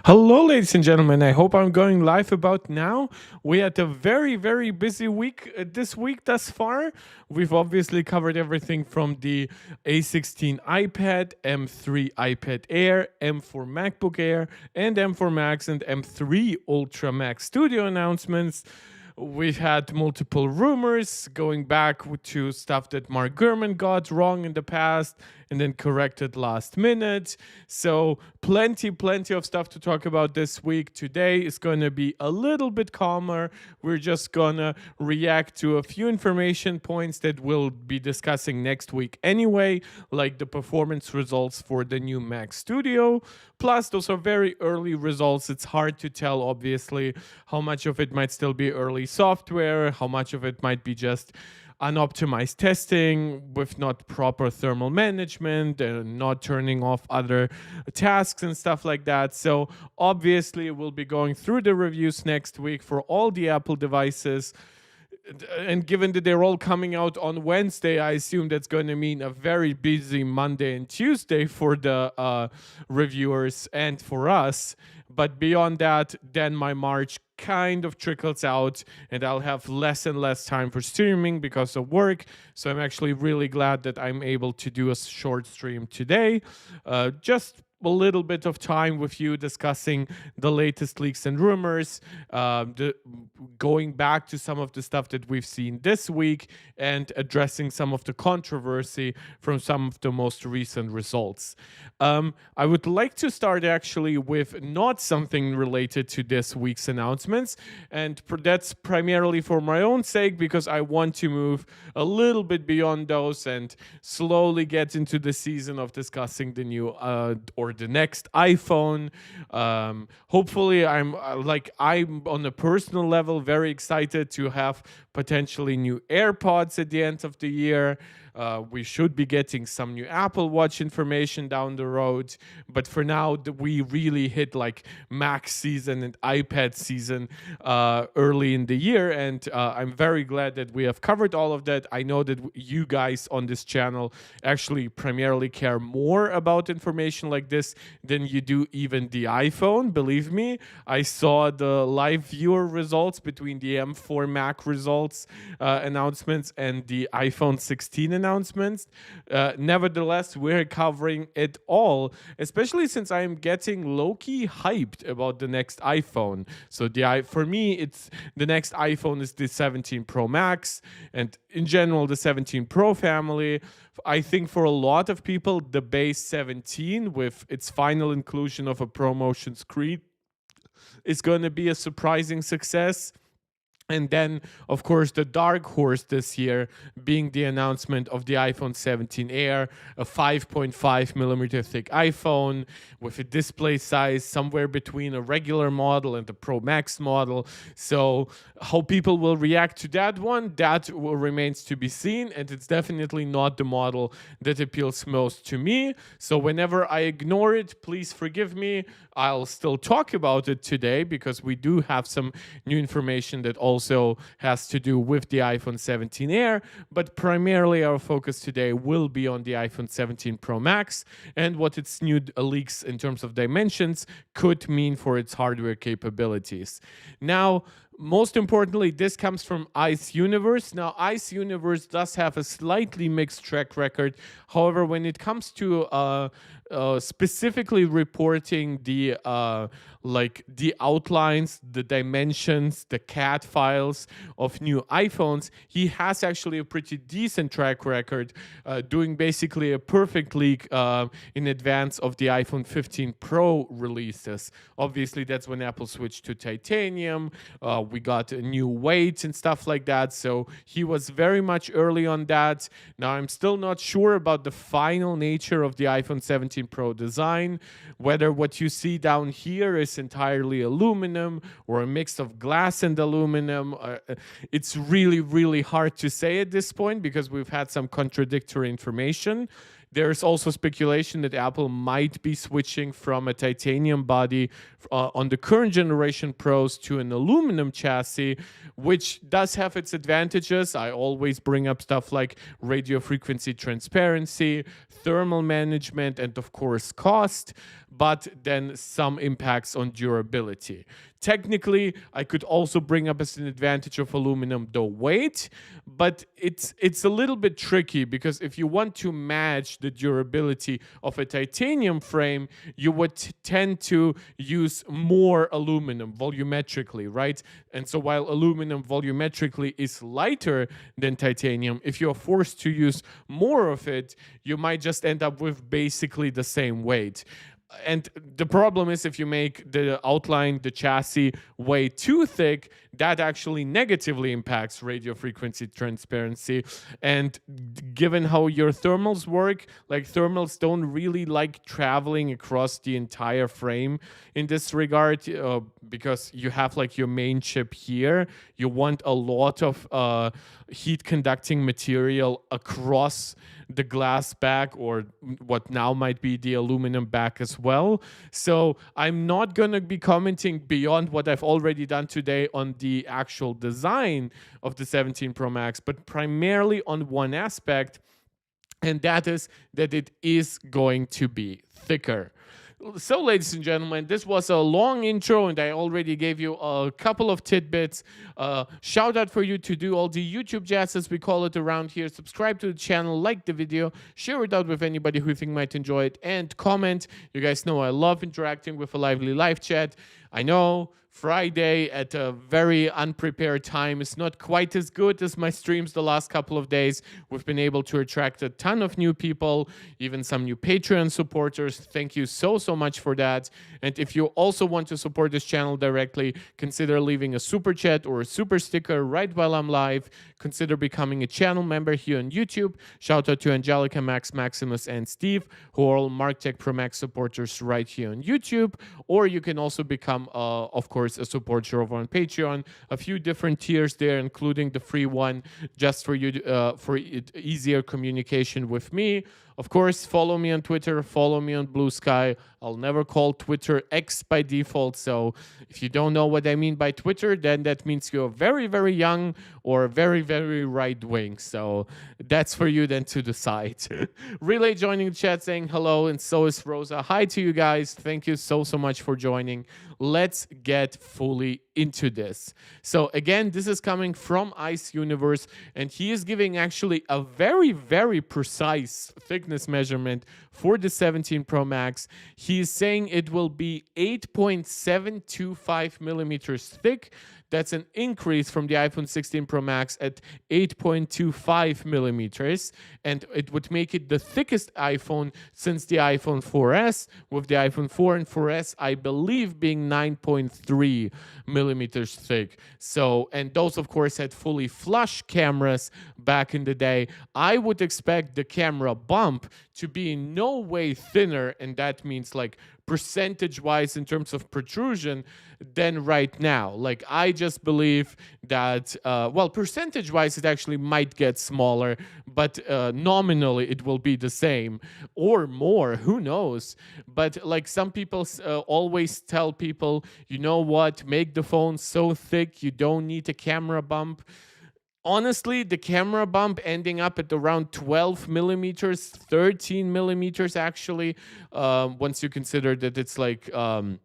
Hello, ladies and gentlemen. I hope I'm going live about now. We had a very, very busy week this week thus far. We've obviously covered everything from the A16 iPad, M3 iPad Air, M4 MacBook Air, and M4 Max and M3 Ultra Max Studio announcements. We've had multiple rumors going back to stuff that Mark Gurman got wrong in the past and then corrected last minute. So, plenty of stuff to talk about this week. Today is going to be a little bit calmer. We're just going to react to a few information points that we'll be discussing next week anyway, like the performance results for the new Mac Studio. Plus, those are very early results. It's hard to tell, obviously, how much of it might still be early software, how much of it might be just unoptimized testing with not proper thermal management and not turning off other tasks and stuff like that. So obviously we'll be going through the reviews next week for all the Apple devices. And given that they're all coming out on Wednesday, I assume that's going to mean a very busy Monday and Tuesday for the reviewers and for us. But beyond that, then my March kind of trickles out, and I'll have less and less time for streaming because of work. So I'm actually really glad that I'm able to do a short stream today. Just a little bit of time with you discussing the latest leaks and rumors, going back to some of the stuff that we've seen this week, and addressing some of the controversy from some of the most recent results. I would like to start actually with not something related to this week's announcements, and that's primarily for my own sake because I want to move a little bit beyond those and slowly get into the season of discussing the new or the next iPhone. Hopefully, I'm on a personal level very excited to have potentially new AirPods at the end of the year. We should be getting some new Apple Watch information down the road. But for now, we really hit like Mac season and iPad season early in the year. And I'm very glad that we have covered all of that. I know that you guys on this channel actually primarily care more about information like this than you do even the iPhone. Believe me, I saw the live viewer results between the M4 Mac results announcements and the iPhone 16 announcements. Nevertheless, we're covering it all, especially since I'm getting low-key hyped about the next iPhone. So for me, it's the next iPhone is the 17 Pro Max, and in general, the 17 Pro family. I think for a lot of people, the base 17 with its final inclusion of a ProMotion screen is going to be a surprising success. And then, of course, the dark horse this year being the announcement of the iPhone 17 Air, a 5.5 millimeter thick iPhone with a display size somewhere between a regular model and the Pro Max model. So how people will react to that one, remains to be seen. And it's definitely not the model that appeals most to me. So whenever I ignore it, please forgive me. I'll still talk about it today because we do have some new information that also has to do with the iPhone 17 Air, but primarily our focus today will be on the iPhone 17 Pro Max and what its new leaks in terms of dimensions could mean for its hardware capabilities. Now, most importantly, this comes from Ice Universe. Now, Ice Universe does have a slightly mixed track record. However, when it comes to specifically reporting the outlines, the dimensions, the CAD files of new iPhones, he has actually a pretty decent track record, doing basically a perfect leak in advance of the iPhone 15 Pro releases. Obviously, that's when Apple switched to titanium. We got a new weight and stuff like that. So he was very much early on that. Now, I'm still not sure about the final nature of the iPhone 17 Pro design, whether what you see down here is entirely aluminum or a mix of glass and aluminum. It's really, really hard to say at this point because we've had some contradictory information. There's also speculation that Apple might be switching from a titanium body on the current generation Pros to an aluminum chassis, which does have its advantages. I always bring up stuff like radio frequency transparency, thermal management, and of course, cost, but then some impacts on durability. Technically, I could also bring up as an advantage of aluminum the weight, but it's a little bit tricky because if you want to match the durability of a titanium frame, you would tend to use more aluminum volumetrically, right? And so while aluminum volumetrically is lighter than titanium, if you're forced to use more of it, you might just end up with basically the same weight. And the problem is if you make the outline, the chassis way too thick, that actually negatively impacts radio frequency transparency. And given how your thermals work, like thermals don't really like traveling across the entire frame in this regard, because you have like your main chip here. You want a lot of heat conducting material across the glass back, or what now might be the aluminum back as well. So I'm not going to be commenting beyond what I've already done today on the actual design of the 17 Pro Max, but primarily on one aspect, and that is that it is going to be thicker. So, ladies and gentlemen, this was a long intro, and I already gave you a couple of tidbits. Shout out for you to do all the YouTube jazz, as we call it around here. Subscribe to the channel, like the video, share it out with anybody who you think might enjoy it, and comment. You guys know I love interacting with a lively live chat. I know Friday at a very unprepared time is not quite as good as my streams the last couple of days. We've been able to attract a ton of new people, even some new Patreon supporters. Thank you so much for that. And if you also want to support this channel directly, consider leaving a super chat or a super sticker right while I'm live. Consider becoming a channel member here on YouTube. Shout out to Angelica, Max, Maximus, and Steve, who are all MarkTech Pro Max supporters right here on YouTube. Or you can also become, of course, a supporter over on Patreon. A few different tiers there, including the free one, just for you for easier communication with me. Of course, follow me on Twitter, follow me on Blue Sky. I'll never call Twitter X by default, so if you don't know what I mean by Twitter, then that means you're very, very young or very, very right-wing. So that's for you then to decide. Relay joining the chat saying hello, and so is Rosa. Hi to you guys. Thank you so much for joining. Let's get fully into this. So again, this is coming from Ice Universe, and he is giving actually a very, very precise thickness measurement for the 17 Pro Max. He is saying it will be 8.725 millimeters thick. That's an increase from the iPhone 16 Pro Max at 8.25 millimeters, and it would make it the thickest iPhone since the iPhone 4S, with the iPhone 4 and 4S, I believe, being 9.3 millimeters thick. So, and those, of course, had fully flush cameras back in the day. I would expect the camera bump to be in no way thinner, and that means like percentage-wise in terms of protrusion than right now. Like, I just believe that, well, percentage-wise it actually might get smaller, but nominally it will be the same or more, who knows. But like some people always tell people, you know what, make the phone so thick you don't need a camera bump. Honestly, the camera bump ending up at around 12 millimeters, 13 millimeters actually, once you consider that it's like 4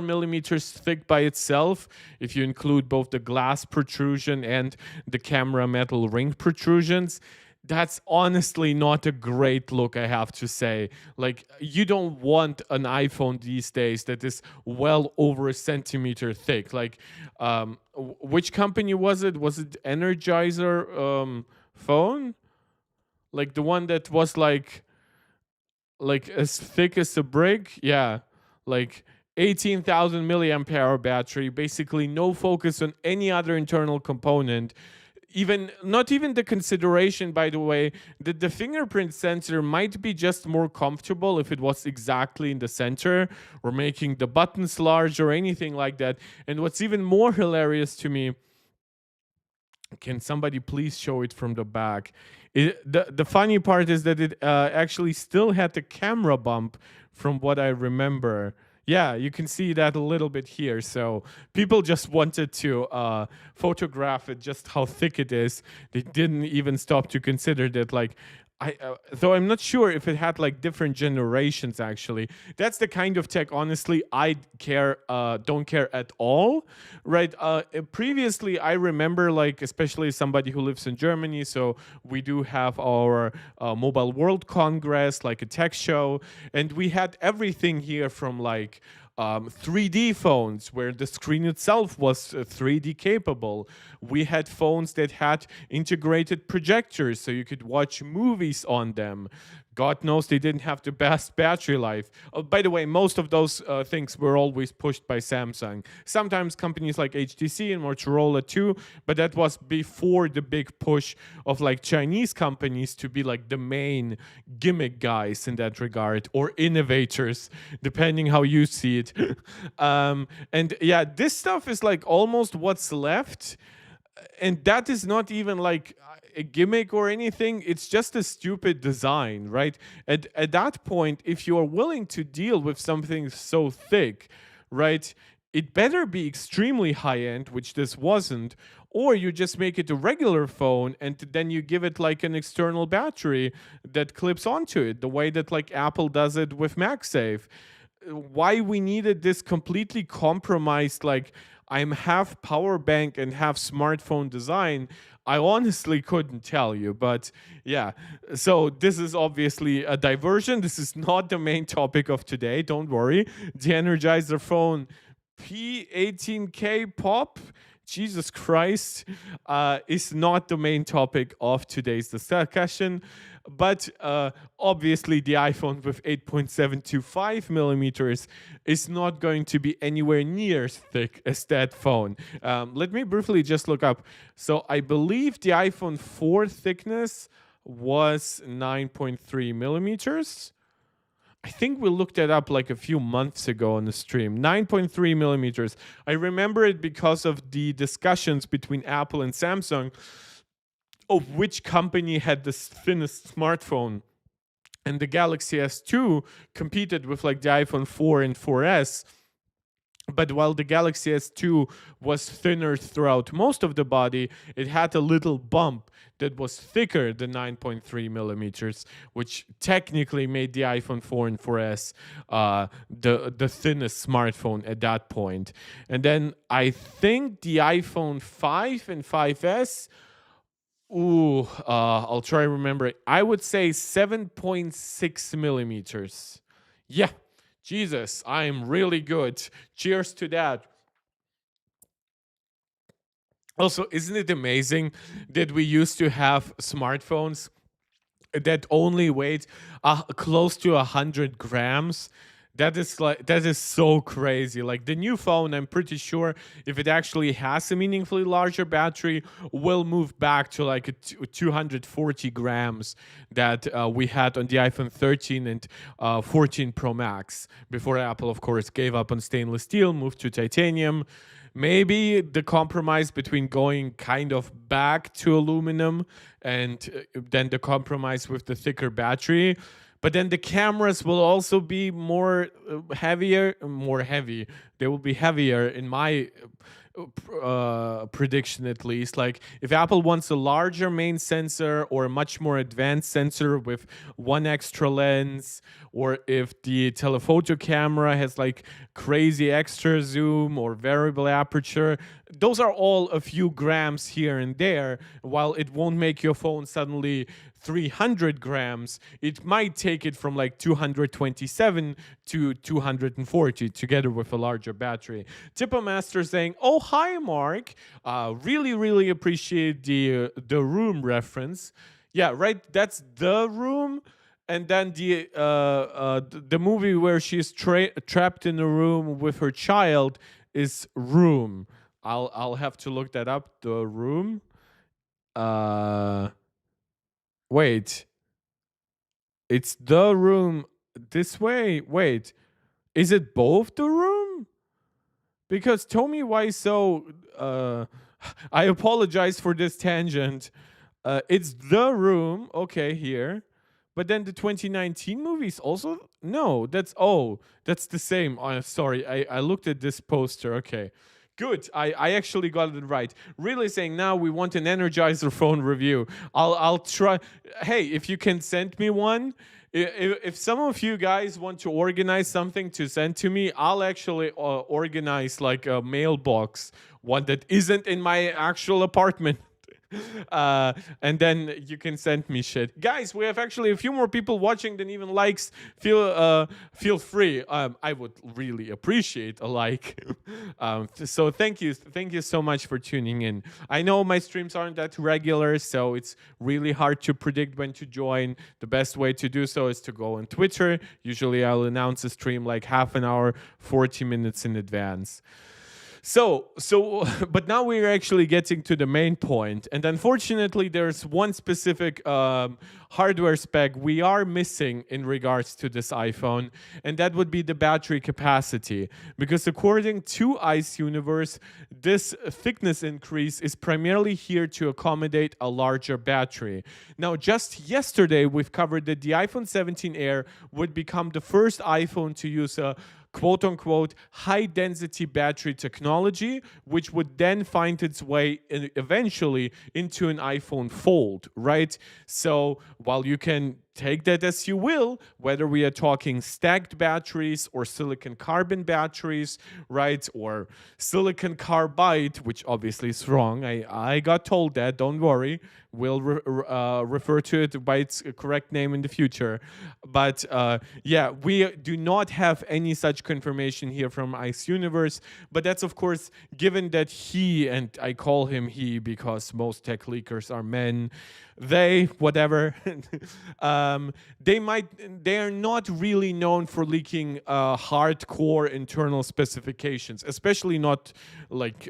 millimeters thick by itself, if you include both the glass protrusion and the camera metal ring protrusions. That's honestly not a great look, I have to say. Like, you don't want an iPhone these days that is well over a centimeter thick. Like, which company was it? Was it Energizer phone? Like the one that was like as thick as a brick? Yeah, like 18,000 milliamp hour battery, basically no focus on any other internal component. Not even the consideration, by the way, that the fingerprint sensor might be just more comfortable if it was exactly in the center, or making the buttons large or anything like that. And what's even more hilarious to me, can somebody please show it from the back? The funny part is that it actually still had the camera bump from what I remember. Yeah, you can see that a little bit here. So people just wanted to photograph it, just how thick it is. They didn't even stop to consider that, like, though I'm not sure if it had like different generations. Actually, that's the kind of tech. Honestly, I don't care at all. Right? Previously, I remember, like, especially somebody who lives in Germany. So we do have our Mobile World Congress, like a tech show, and we had everything here from like 3D phones where the screen itself was 3D capable. We had phones that had integrated projectors so you could watch movies on them. God knows they didn't have the best battery life. By the way, most of those things were always pushed by Samsung. Sometimes companies like HTC and Motorola too, but that was before the big push of like Chinese companies to be like the main gimmick guys in that regard, or innovators, depending how you see it. And yeah, this stuff is like almost what's left, and that is not even like a gimmick or anything. It's just a stupid design, right? At that point, if you are willing to deal with something so thick, right, it better be extremely high end, which this wasn't, or you just make it a regular phone and then you give it like an external battery that clips onto it, the way that like Apple does it with MagSafe. Why we needed this completely compromised, like, I'm half power bank and half smartphone design, I honestly couldn't tell you. But yeah, so this is obviously a diversion. This is not the main topic of today. Don't worry. The Energizer phone P18K Pop, Jesus Christ, is not the main topic of today's discussion. But obviously, the iPhone with 8.725 millimeters is not going to be anywhere near as thick as that phone. Let me briefly just look up. So I believe the iPhone 4 thickness was 9.3 millimeters. I think we looked that up like a few months ago on the stream. 9.3 millimeters. I remember it because of the discussions between Apple and Samsung of which company had the thinnest smartphone. And the Galaxy S2 competed with like the iPhone 4 and 4S. But while the Galaxy S2 was thinner throughout most of the body, it had a little bump that was thicker than 9.3 millimeters, which technically made the iPhone 4 and 4S the thinnest smartphone at that point. And then I think the iPhone 5 and 5S, I'll try to remember it. I would say 7.6 millimeters. Yeah, Jesus, I am really good. Cheers to that. Also, isn't it amazing that we used to have smartphones that only weighed close to 100 grams? That is so crazy. Like the new phone, I'm pretty sure if it actually has a meaningfully larger battery, will move back to like 240 grams that we had on the iPhone 13 and 14 Pro Max before Apple, of course, gave up on stainless steel, moved to titanium. Maybe the compromise between going kind of back to aluminum and then the compromise with the thicker battery. But then the cameras will also be more more heavy. They will be heavier in my prediction, at least. Like if Apple wants a larger main sensor or a much more advanced sensor with one extra lens, or if the telephoto camera has like crazy extra zoom or variable aperture, those are all a few grams here and there. While it won't make your phone suddenly 300 grams, it might take it from like 227 to 240 together with a larger battery. Tippo Master saying, "Oh, hi, Mark. Really appreciate the room reference. Yeah, right. That's The Room." And then the movie where she's trapped in a room with her child is Room. I'll have to look that up. The Room. Wait. It's The Room this way. Wait. Is it both The Room? Because Tommy, why so? I apologize for this tangent. It's The Room. Okay, here. But then the 2019 movies also no. That's the same. Sorry, I looked at this poster. Okay, good. I actually got it right. Really saying now we want an Energizer phone review. I'll try. Hey, if you can send me one. If some of you guys want to organize something to send to me, I'll actually organize like a mailbox, one that isn't in my actual apartment. uh, and then you can send me shit, guys. We have actually a few more people watching than even likes. Feel free. I would really appreciate a like. So thank you so much for tuning in. I know my streams aren't that regular, so it's really hard to predict when to join. The best way to do so is to go on Twitter. Usually I'll announce a stream like half an hour, 40 minutes in advance. But now we're actually getting to the main point, and unfortunately, there's one specific hardware spec we are missing in regards to this iPhone, and that would be the battery capacity. Because according to Ice Universe, this thickness increase is primarily here to accommodate a larger battery. Now, just yesterday, we've covered that the iPhone 17 Air would become the first iPhone to use a quote unquote high density battery technology, which would then find its way eventually into an iPhone Fold, right? So while you can take that as you will, whether we are talking stacked batteries or silicon carbon batteries, right? Or silicon carbide, which obviously is wrong. I got told that, don't worry. We'll refer to it by its correct name in the future. But yeah, we do not have any such confirmation here from Ice Universe. But that's, of course, given that he, and I call him he because most tech leakers are men, they, whatever, they are not really known for leaking hardcore internal specifications, especially not like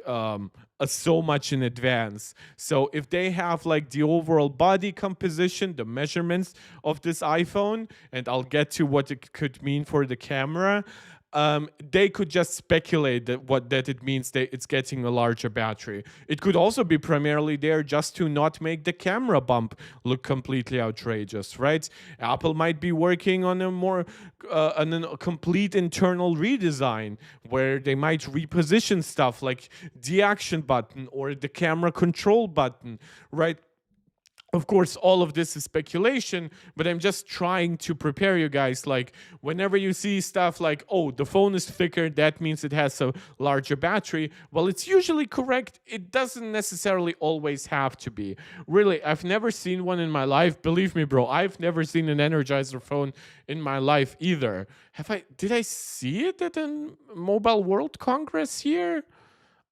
so much in advance. So if they have like the overall body composition, the measurements of this iPhone, and I'll get to what it could mean for the camera, they could just speculate that it means that it's getting a larger battery. It could also be primarily there just to not make the camera bump look completely outrageous, right? Apple might be working on on a complete internal redesign where they might reposition stuff like the action button or the camera control button, right? Of course, all of this is speculation, but I'm just trying to prepare you guys. Like, whenever you see stuff like, oh, the phone is thicker, that means it has a larger battery. Well, it's usually correct. It doesn't necessarily always have to be. Really, I've never seen one in my life. Believe me, bro, I've never seen an Energizer phone in my life either. Did I see it at a Mobile World Congress here?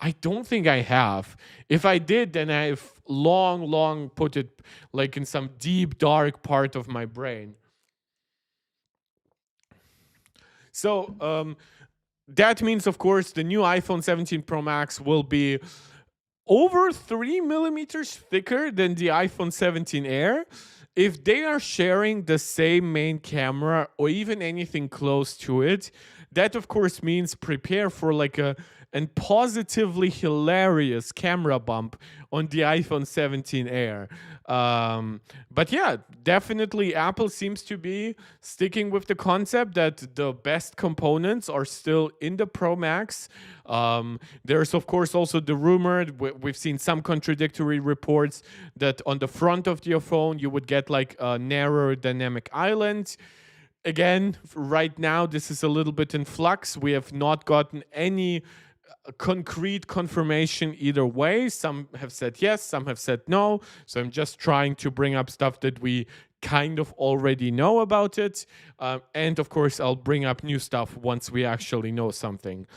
I don't think I have. If I did, then I've long put it like in some deep, dark part of my brain. So that means, of course, the new iPhone 17 Pro Max will be over 3 millimeters thicker than the iPhone 17 Air. If they are sharing the same main camera or even anything close to it, that of course means prepare for like a and positively hilarious camera bump on the iPhone 17 Air. But yeah, definitely Apple seems to be sticking with the concept that the best components are still in the Pro Max. There's, of course, also the rumor, we've seen some contradictory reports that on the front of your phone, you would get like a narrower dynamic island. Again, right now, this is a little bit in flux. We have not gotten any concrete confirmation either way. Some have said yes, some have said no. So I'm just trying to bring up stuff that we kind of already know about it. And of course, I'll bring up new stuff once we actually know something.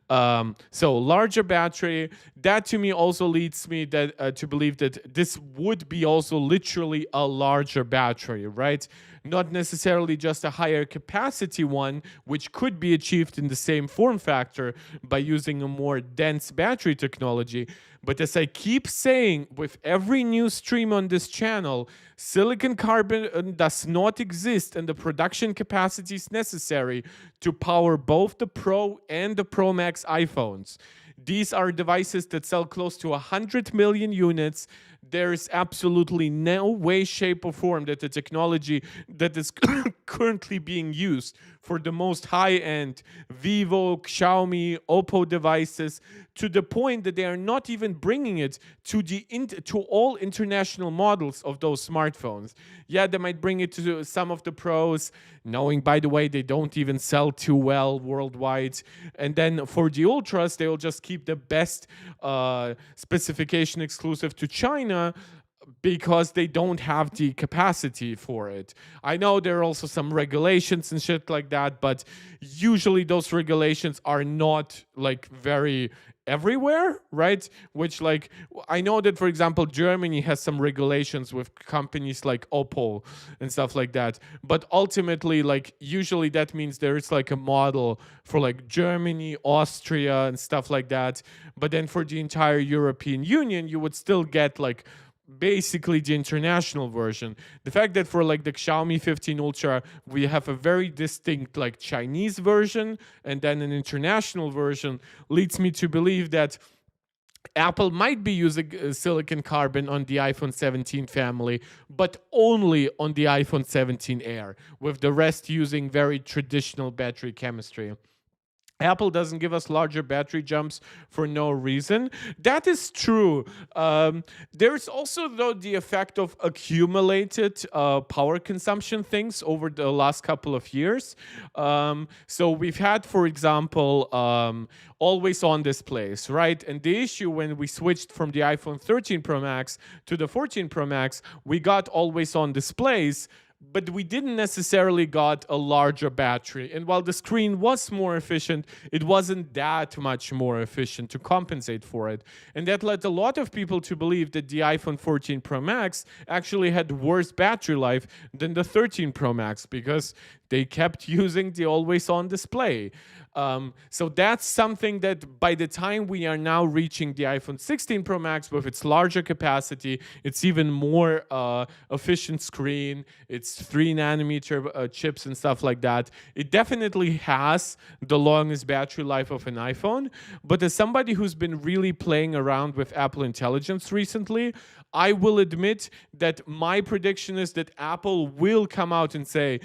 So larger battery, that to me also leads me to believe that this would be also literally a larger battery, right? Not necessarily just a higher capacity one, which could be achieved in the same form factor by using a more dense battery technology. But as I keep saying with every new stream on this channel, silicon carbon does not exist and the production capacities necessary to power both the Pro and the Pro Max iPhones. These are devices that sell close to 100 million units. there is absolutely no way, shape, or form that the technology that is currently being used for the most high-end Vivo, Xiaomi, Oppo devices, to the point that they are not even bringing it to to all international models of those smartphones. Yeah, they might bring it to some of the pros, knowing, by the way, they don't even sell too well worldwide. And then for the ultras, they will just keep the best specification exclusive to China, because they don't have the capacity for it. I know there are also some regulations and shit like that, but usually those regulations are not like very everywhere, right? Which, like, I know that, for example, Germany has some regulations with companies like Oppo and stuff like that, but ultimately, like, usually that means there is like a model for like Germany, Austria, and stuff like that. But then for the entire European Union, you would still get like basically the international version. The fact that for like the Xiaomi 15 Ultra we have a very distinct like Chinese version and then an international version leads me to believe that Apple might be using silicon carbon on the iPhone 17 family, but only on the iPhone 17 Air, with the rest using very traditional battery chemistry. Apple doesn't give us larger battery jumps for no reason. That is true. There's also, though, the effect of accumulated power consumption things over the last couple of years. So we've had, for example, always on displays, right? And the issue when we switched from the iPhone 13 Pro Max to the 14 Pro Max, we got always on displays, but we didn't necessarily got a larger battery. And while the screen was more efficient, it wasn't that much more efficient to compensate for it. And that led a lot of people to believe that the iPhone 14 Pro Max actually had worse battery life than the 13 Pro Max because they kept using the always on display. So that's something that by the time we are now reaching the iPhone 16 Pro Max with its larger capacity, it's even more efficient screen, it's 3 nanometer chips and stuff like that. It definitely has the longest battery life of an iPhone. But as somebody who's been really playing around with Apple Intelligence recently, I will admit that my prediction is that Apple will come out and say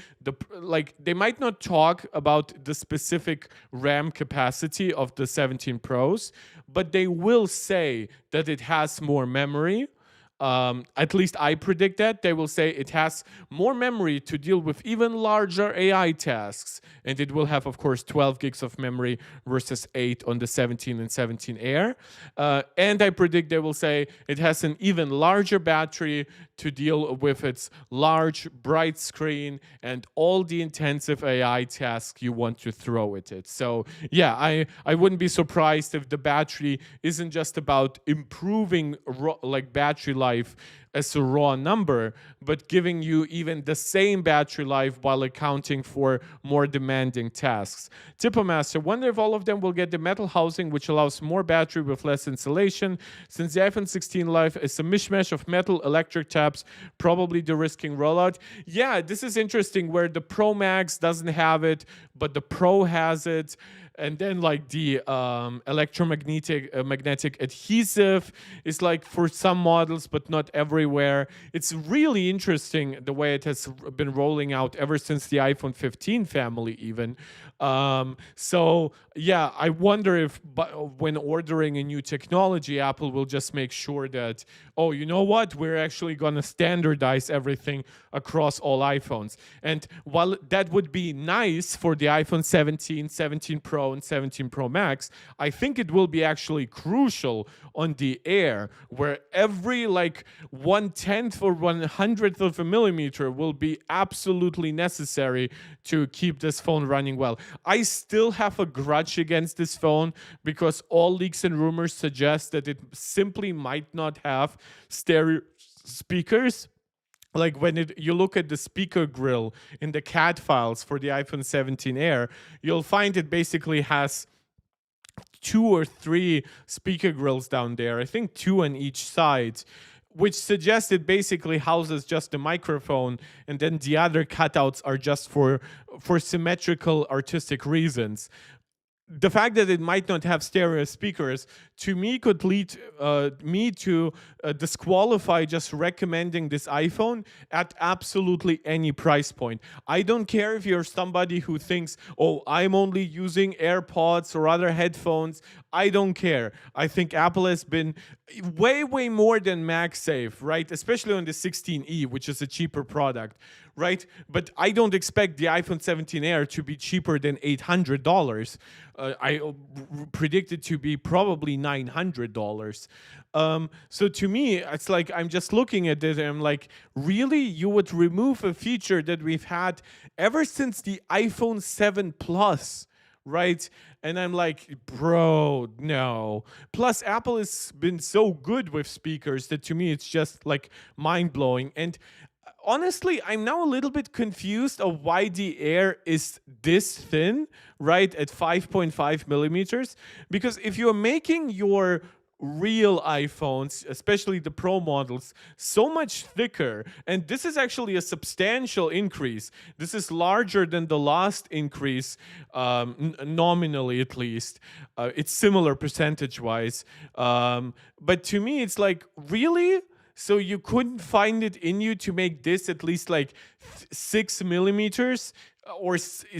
they might not talk about the specific RAM capacity of the 17 Pros, but they will say that it has more memory. At least I predict that they will say it has more memory to deal with even larger AI tasks, and it will have, of course, 12 gigs of memory versus 8 on the 17 and 17 Air. And I predict they will say it has an even larger battery to deal with its large, bright screen and all the intensive AI tasks you want to throw at it. So yeah, I wouldn't be surprised if the battery isn't just about improving battery life as a raw number, but giving you even the same battery life while accounting for more demanding tasks. Tipomaster, wonder if all of them will get the metal housing, which allows more battery with less insulation. Since the iPhone 16 Live is a mishmash of metal electric tabs, probably the risking rollout. Yeah, this is interesting where the Pro Max doesn't have it, but the Pro has it. And then like the magnetic adhesive is like for some models, but not everywhere. It's really interesting the way it has been rolling out ever since the iPhone 15 family even. So yeah, I wonder if when ordering a new technology, Apple will just make sure that, oh, you know what? We're actually going to standardize everything across all iPhones. And while that would be nice for the iPhone 17, 17 Pro, and 17 Pro Max, I think it will be actually crucial on the Air, where every like 1/10 or 100th of a millimeter will be absolutely necessary to keep this phone running well. I still have a grudge against this phone because all leaks and rumors suggest that it simply might not have stereo speakers. Like when you look at the speaker grill in the CAD files for the iPhone 17 Air, you'll find it basically has 2 or 3 speaker grills down there. I think 2 on each side, which suggests it basically houses just the microphone, and then the other cutouts are just for symmetrical artistic reasons. the fact that it might not have stereo speakers to me could lead me to disqualify just recommending this iPhone at absolutely any price point. I don't care if you're somebody who thinks, oh, I'm only using AirPods or other headphones. I don't care. I think Apple has been way more than MagSafe, right? Especially on the 16e, which is a cheaper product, right? But I don't expect the iPhone 17 Air to be cheaper than $800. I predict it to be probably $900. So to me, it's like I'm just looking at it and I'm like, really? You would remove a feature that we've had ever since the iPhone 7 Plus? Right? And I'm like, bro, no. Plus, Apple has been so good with speakers that to me it's just like mind blowing. And honestly, I'm now a little bit confused of why the Air is this thin, right, at 5.5 millimeters. Because if you're making your real iPhones, especially the Pro models, so much thicker, and this is actually a substantial increase. This is larger than the last increase, nominally at least. It's similar percentage-wise. But to me, it's like, really? So you couldn't find it in you to make this at least like 6 millimeters or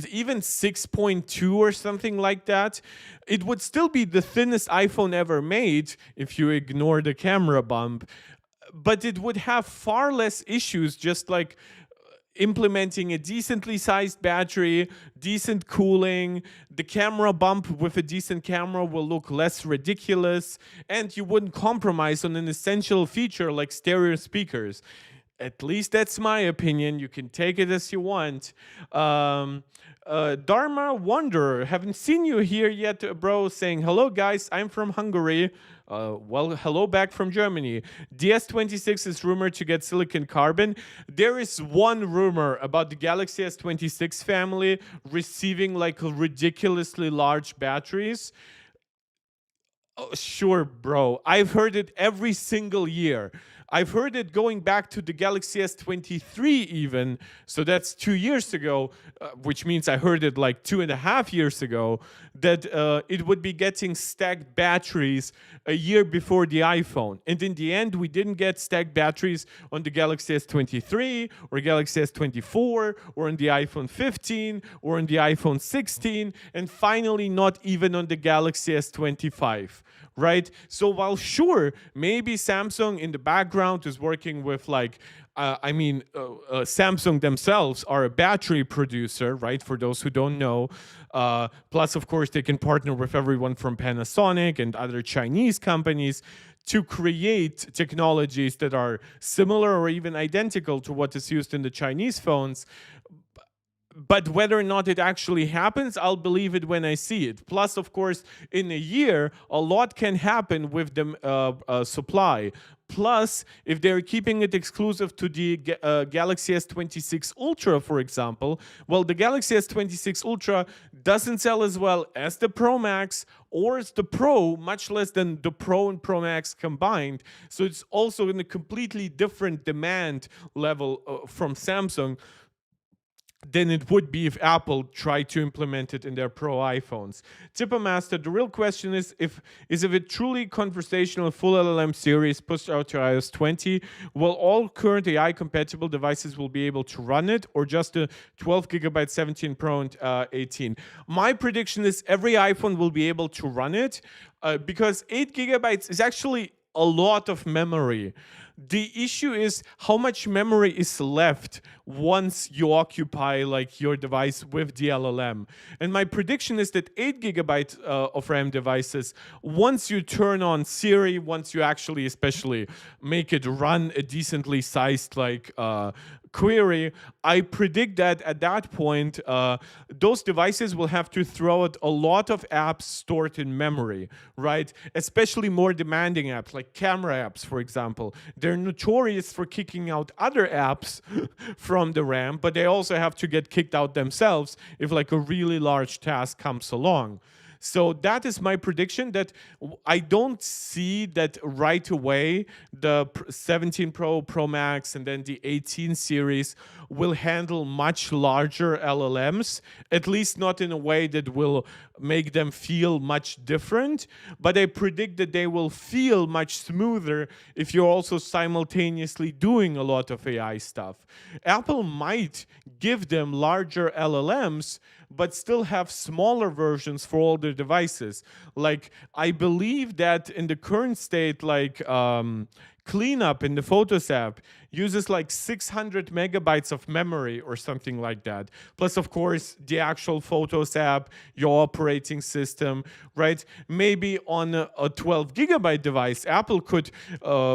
even 6.2 or something like that? It would still be the thinnest iPhone ever made if you ignore the camera bump, but it would have far less issues, just like implementing a decently sized battery, decent cooling, the camera bump with a decent camera will look less ridiculous, and you wouldn't compromise on an essential feature like stereo speakers. At least that's my opinion. You can take it as you want. Dharma Wanderer, haven't seen you here yet, bro, saying, hello, guys, I'm from Hungary. Well, hello back from Germany. DS26 is rumored to get silicon carbon. There is one rumor about the Galaxy S26 family receiving like ridiculously large batteries. Oh, sure, bro. I've heard it every single year. I've heard it going back to the Galaxy S23 even. So that's 2 years ago, which means I heard it like 2.5 years ago, that it would be getting stacked batteries a year before the iPhone. And in the end, we didn't get stacked batteries on the Galaxy S23 or Galaxy S24 or on the iPhone 15 or on the iPhone 16, and finally not even on the Galaxy S25. Right? So while sure, maybe Samsung in the background is working with like, Samsung themselves are a battery producer, right? For those who don't know. Plus, of course, they can partner with everyone from Panasonic and other Chinese companies to create technologies that are similar or even identical to what is used in the Chinese phones. But whether or not it actually happens, I'll believe it when I see it. Plus, of course, in a year, a lot can happen with the supply. Plus, if they're keeping it exclusive to the Galaxy S26 Ultra, for example, well, the Galaxy S26 Ultra doesn't sell as well as the Pro Max or as the Pro, much less than the Pro and Pro Max combined. So it's also in a completely different demand level from Samsung than it would be if Apple tried to implement it in their Pro iPhones. Tipper Master, the real question is if a truly conversational full LLM series pushed out to iOS 20, will all current AI compatible devices will be able to run it, or just the 12 gigabyte 17 Pro and 18? My prediction is every iPhone will be able to run it because 8 gigabytes is actually a lot of memory. The issue is how much memory is left once you occupy like your device with the LLM. And my prediction is that 8 gigabyte of RAM devices, once you turn on Siri, once you actually especially make it run a decently sized like query, I predict that at that point, those devices will have to throw out a lot of apps stored in memory, right? Especially more demanding apps like camera apps, for example. They're notorious for kicking out other apps from the RAM, but they also have to get kicked out themselves if like a really large task comes along. So that is my prediction, that I don't see that right away the 17 Pro, Pro Max, and then the 18 series will handle much larger LLMs, at least not in a way that will make them feel much different. But I predict that they will feel much smoother if you're also simultaneously doing a lot of AI stuff. Apple might give them larger LLMs, but still have smaller versions for all their devices. Like, I believe that in the current state, like cleanup in the Photos app uses like 600 megabytes of memory or something like that. Plus, of course, the actual Photos app, your operating system, right? Maybe on a 12 gigabyte device, Apple could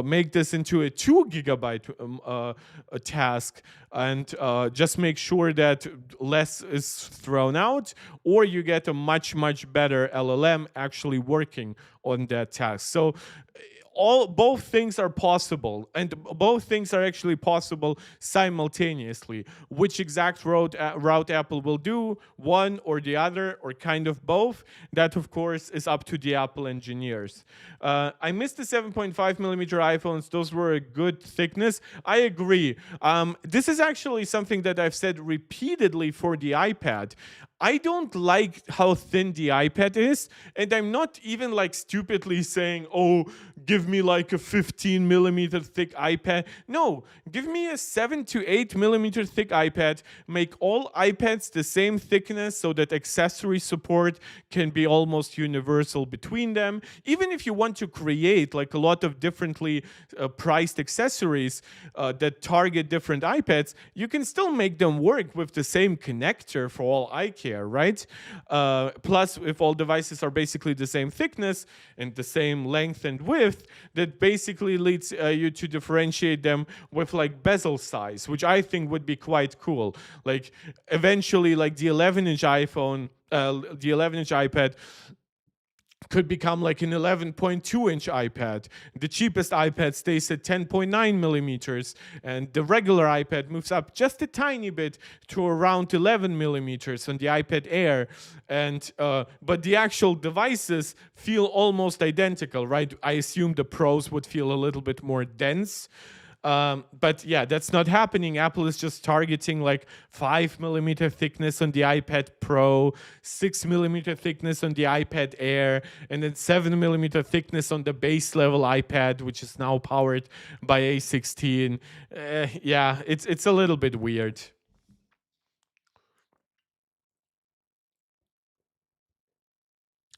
make this into a 2 gigabyte a task, and just make sure that less is thrown out, or you get a much, much better LLM actually working on that task. So both things are possible, and both things are actually possible simultaneously. Which exact route Apple will do, one or the other, or kind of both, that of course is up to the Apple engineers. I missed the 7.5 millimeter iPhones. Those were a good thickness. I agree. This is actually something that I've said repeatedly for the iPad. I don't like how thin the iPad is, and I'm not even like stupidly saying, oh, give me like a 15 millimeter thick iPad. No, give me a 7 to 8 millimeter thick iPad. Make all iPads the same thickness so that accessory support can be almost universal between them. Even if you want to create like a lot of differently priced accessories that target different iPads, you can still make them work with the same connector for all I care. Right? Plus, if all devices are basically the same thickness and the same length and width, that basically leads you to differentiate them with like bezel size, which I think would be quite cool. Like eventually, like the 11-inch iPhone, the 11-inch iPad could become like an 11.2-inch iPad. The cheapest iPad stays at 10.9 millimeters, and the regular iPad moves up just a tiny bit to around 11 millimeters on the iPad Air. And but the actual devices feel almost identical, right? I assume the Pros would feel a little bit more dense. But yeah, that's not happening. Apple is just targeting like 5 millimeter thickness on the iPad Pro, 6 millimeter thickness on the iPad Air, and then 7 millimeter thickness on the base level iPad, which is now powered by A16. Yeah, it's a little bit weird.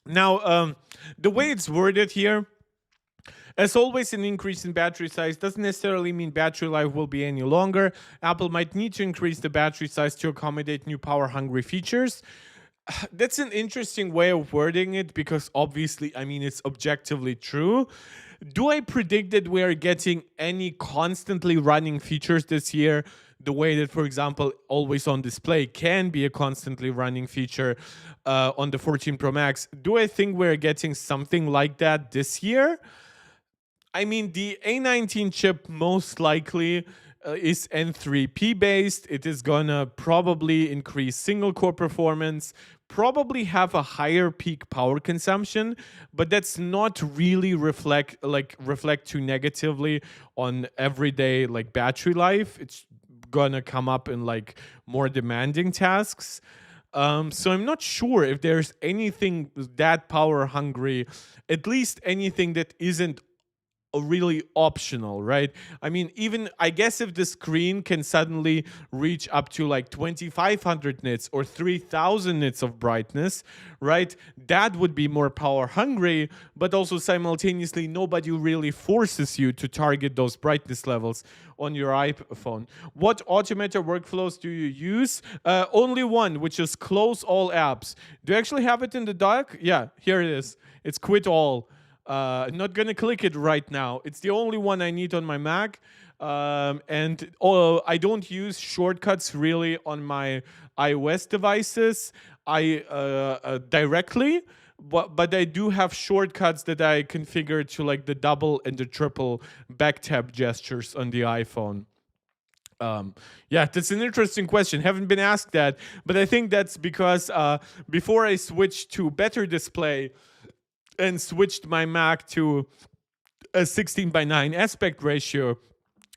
Now, the way it's worded here, as always, an increase in battery size doesn't necessarily mean battery life will be any longer. Apple might need to increase the battery size to accommodate new power-hungry features. That's an interesting way of wording it, because obviously, I mean, it's objectively true. Do I predict that we are getting any constantly running features this year? The way that, for example, always on display can be a constantly running feature on the 14 Pro Max. Do I think we're getting something like that this year? I mean, the A19 chip most likely is N3P based. It is gonna probably increase single core performance, probably have a higher peak power consumption, but that's not really reflect too negatively on everyday like battery life. It's gonna come up in like more demanding tasks. So I'm not sure if there's anything that power hungry, at least anything that isn't really optional, right? I mean, even I guess if the screen can suddenly reach up to like 2500 nits or 3000 nits of brightness, right? That would be more power hungry, but also simultaneously nobody really forces you to target those brightness levels on your iPhone. What automator workflows do you use? Only one, which is close all apps. Do you actually have it in the dock? Yeah, here it is. It's quit all. Not gonna click it right now. It's the only one I need on my Mac. And I don't use shortcuts really on my iOS devices. I directly, but I do have shortcuts that I configure to like the double and the triple back tap gestures on the iPhone. Yeah, that's an interesting question. Haven't been asked that, but I think that's because before I switched to better display and switched my Mac to a 16:9 aspect ratio,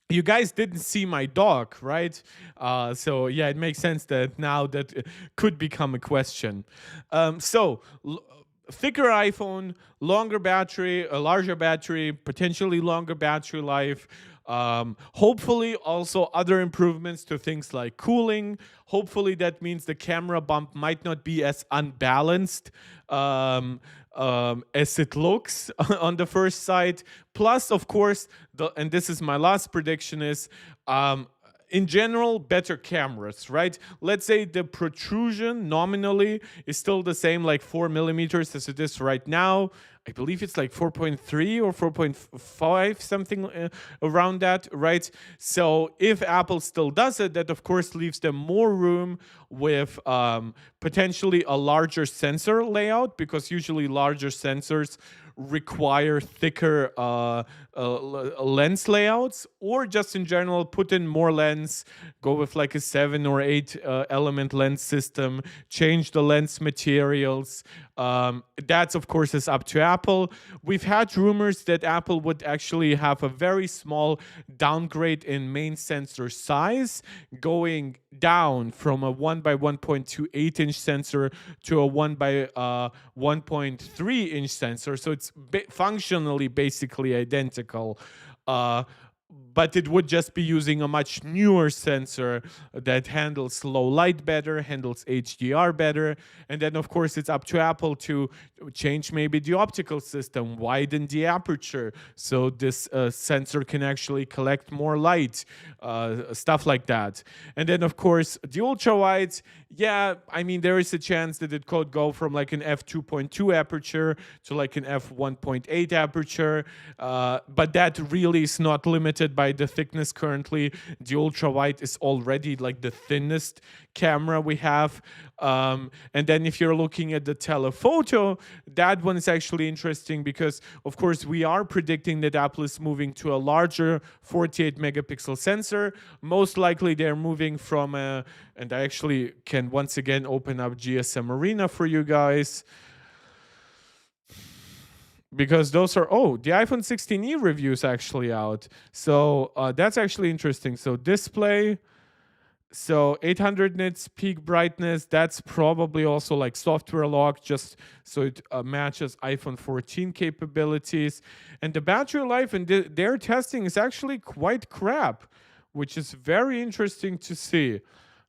you guys didn't see my dog, right? So yeah, it makes sense that now that could become a question. So thicker iPhone, longer battery, a larger battery, potentially longer battery life. Hopefully, also other improvements to things like cooling. Hopefully, that means the camera bump might not be as unbalanced. As it looks on the first sight. Plus, of course, and this is my last prediction is in general better cameras, right? Let's say the protrusion nominally is still the same, like 4 millimeters as it is right now. I believe it's like 4.3 or 4.5, something around that, right? So if Apple still does it, that of course leaves them more room with potentially a larger sensor layout, because usually larger sensors require thicker lens layouts, or just in general put in more lens, go with like a 7 or 8 element lens system, change the lens materials. That's of course is up to Apple. We've had rumors that Apple would actually have a very small downgrade in main sensor size, going down from a 1 by 1.28 inch sensor to a 1 by 1.3 inch sensor. So it's functionally basically identical. But it would just be using a much newer sensor that handles low light better, handles HDR better. And then, of course, it's up to Apple to change maybe the optical system, widen the aperture so this sensor can actually collect more light, stuff like that. And then, of course, the ultra wides, yeah, I mean, there is a chance that it could go from like an f2.2 aperture to like an f1.8 aperture, but that really is not limited by the thickness currently. The ultra wide is already like the thinnest camera we have. And then if you're looking at the telephoto, that one is actually interesting because, of course, we are predicting that Apple is moving to a larger 48 megapixel sensor. Most likely they're moving from a, and I actually can once again open up GSM Arena for you guys, because those are, oh, the iPhone 16e review is actually out. So that's actually interesting. So display, so 800 nits peak brightness, that's probably also like software lock, just so it matches iPhone 14 capabilities. And the battery life and their testing is actually quite crap, which is very interesting to see.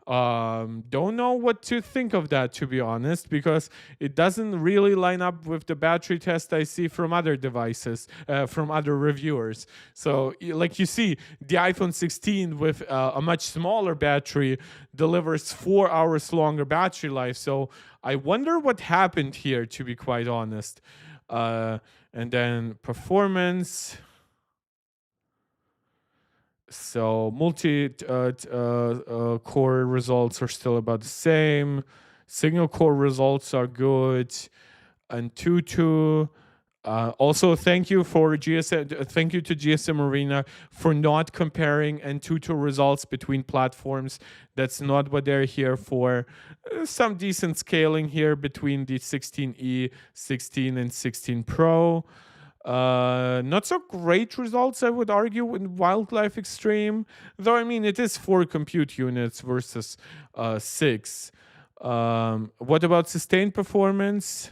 Don't know what to think of that, to be honest, because it doesn't really line up with the battery test I see from other devices, from other reviewers. So, like you see, the iPhone 16 with a much smaller battery delivers 4 hours longer battery life. So, I wonder what happened here, to be quite honest. And then performance. So multi-core results are still about the same. Signal core results are good. And Tutu. Also, thank you for GSM. Thank you to GSM Arena for not comparing Antutu results between platforms. That's not what they're here for. Some decent scaling here between the 16e, 16, and 16 Pro. Not so great results, I would argue, in Wildlife Extreme. Though, I mean, it is 4 compute units versus 6. What about sustained performance?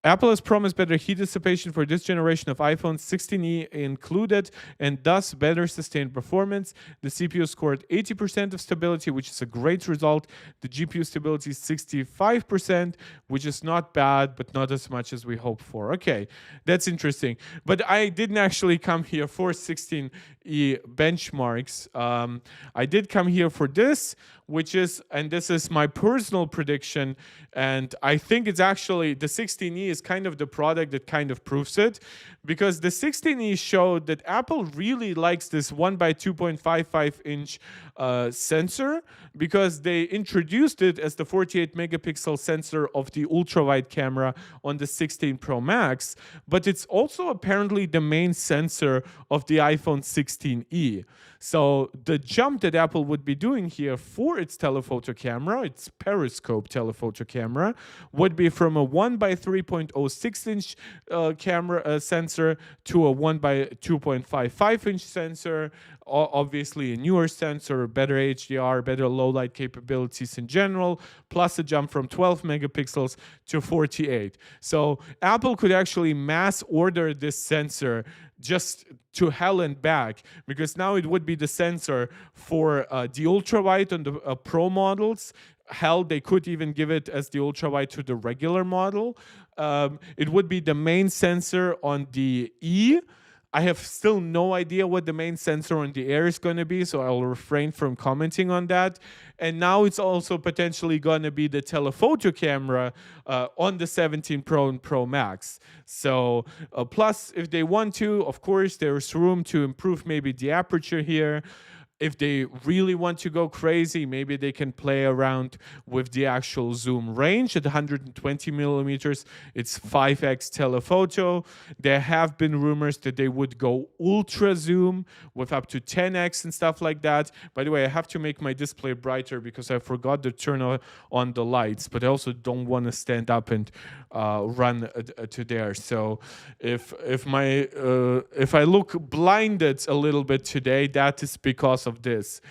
Apple has promised better heat dissipation for this generation of iPhone 16e included, and thus better sustained performance. The CPU scored 80% of stability, which is a great result. The GPU stability is 65%, which is not bad, but not as much as we hoped for. Okay, that's interesting. But I didn't actually come here for 16e benchmarks. I did come here for this, which is, and this is my personal prediction, and I think it's actually, the 16e is kind of the product that kind of proves it, because the 16e showed that Apple really likes this 1 by 2.55 inch sensor, because they introduced it as the 48 megapixel sensor of the ultra wide camera on the 16 Pro Max, but it's also apparently the main sensor of the iPhone 16 16e. So the jump that Apple would be doing here for its telephoto camera, its periscope telephoto camera, would be from a 1 by 3.06 inch camera sensor to a 1 by 2.55 inch sensor. Obviously a newer sensor, better HDR, better low light capabilities in general, plus a jump from 12 megapixels to 48. So Apple could actually mass order this sensor just to hell and back, because now it would be the sensor for the ultra wide on the Pro models. Hell, they could even give it as the ultra wide to the regular model. It would be the main sensor on the E. I have still no idea what the main sensor on the Air is going to be, so I'll refrain from commenting on that. And now it's also potentially going to be the telephoto camera on the 17 Pro and Pro Max. So plus, if they want to, of course, there's room to improve maybe the aperture here. If they really want to go crazy, maybe they can play around with the actual zoom range at 120 millimeters. It's 5x telephoto. There have been rumors that they would go ultra zoom with up to 10x and stuff like that. By the way, I have to make my display brighter because I forgot to turn on the lights, but I also don't want to stand up and run to there. So if I look blinded a little bit today, that is because of this.